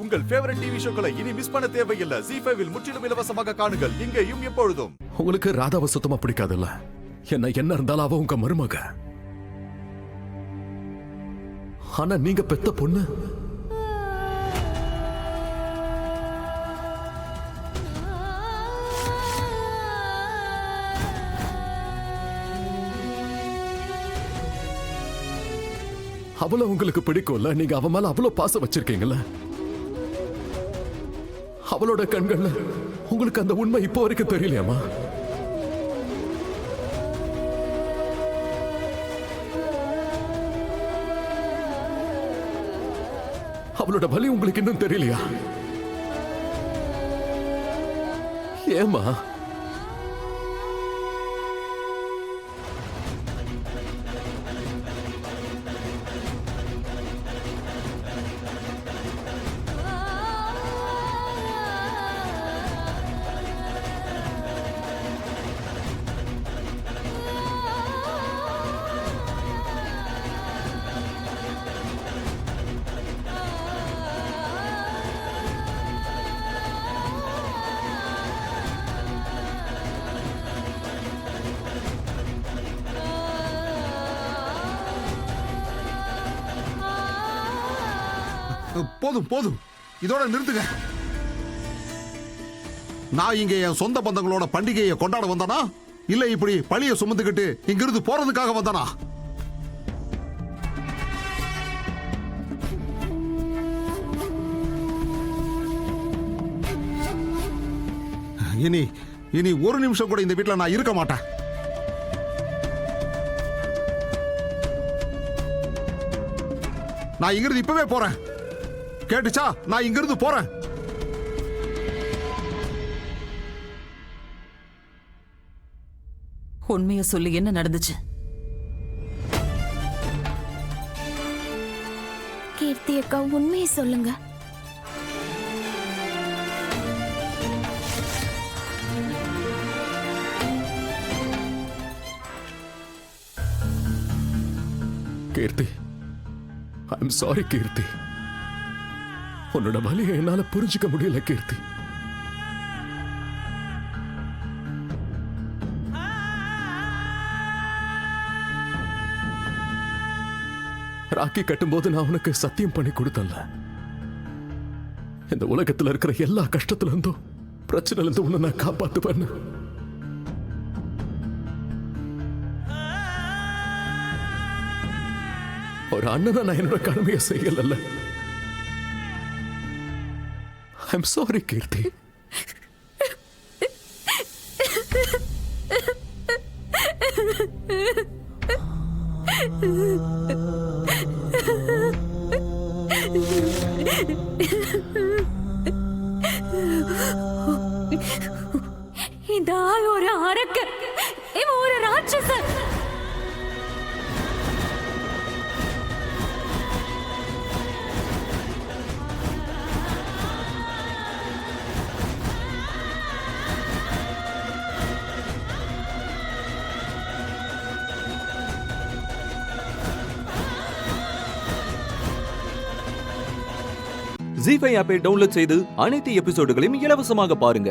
உங்கள் favourite TV ஷோக்களை இனி miss பண்ண தேவையில்லை. ZEE5 இல் முற்றிலும் இலவசமாக காணுங்கள், இங்கேயும் எப்பொழுதும். உங்களுக்கு ராதாவை சுத்தமா பிடிக்காதுல்ல? என்ன இருந்தாலும் அவ உங்க மருமக. ஆனா நீங்க பெத்த பொண்ணு. அவள உங்களுக்கு பிடிக்கும்ல? நீங்க அவ மேல அவ்வளவு பாசம் வச்சிருக்கீங்கல்ல? அவளோட கண்கள்ல உங்களுக்கு அந்த உண்மை இப்போ வரைக்கும் தெரியலையாமா? அவளோட வலி உங்களுக்கு இன்னும் தெரியலையா? ஏமா? போதும் போதும், இதோட நிறுத்துங்க. நான் இங்க என் சொந்த பந்தங்களோட பண்டிகையை கொண்டாட வந்தானா, இல்ல இப்படி பழிய சுமந்துக்கிட்டு இங்கிருந்து போறதுக்காக வந்தானா? இனி இனி ஒரு நிமிஷம் கூட இந்த வீட்டுல நான் இருக்க மாட்டேன். நான் இங்கிருந்து இப்பவே போறேன். கேட்டுச்சா? நான் இங்கிருந்து போறேன். உண்மைய சொல்லி என்ன நடந்துச்சு? கீர்த்தி அக்கா, உண்மையை சொல்லுங்க. கீர்த்தி, ஐம் சாரி கீர்த்தி. உன்னோட வலியை என்னால புரிஞ்சுக்க முடியல கீர்த்தி. ராக்கி கட்டும்போது நான் உனக்கு சத்தியம் பண்ணி கொடுத்தல, இந்த உலகத்துல இருக்கிற எல்லா கஷ்டத்துல இருந்தும் பிரச்சனைல இருந்து உன்னை நான் காப்பாத்துவேன்னு. ஒரு அண்ணனா நான் என்னோட கடமையை செய்யல. I'm sorry, Kirti. இந்த ஆள் ஒரு அரக்க, இவன் ஒரு ராட்சசன். ZEE5 ஆப்பை டவுன்லோட் செய்து அனைத்து எபிசோடுகளையும் இலவசமாக பாருங்க.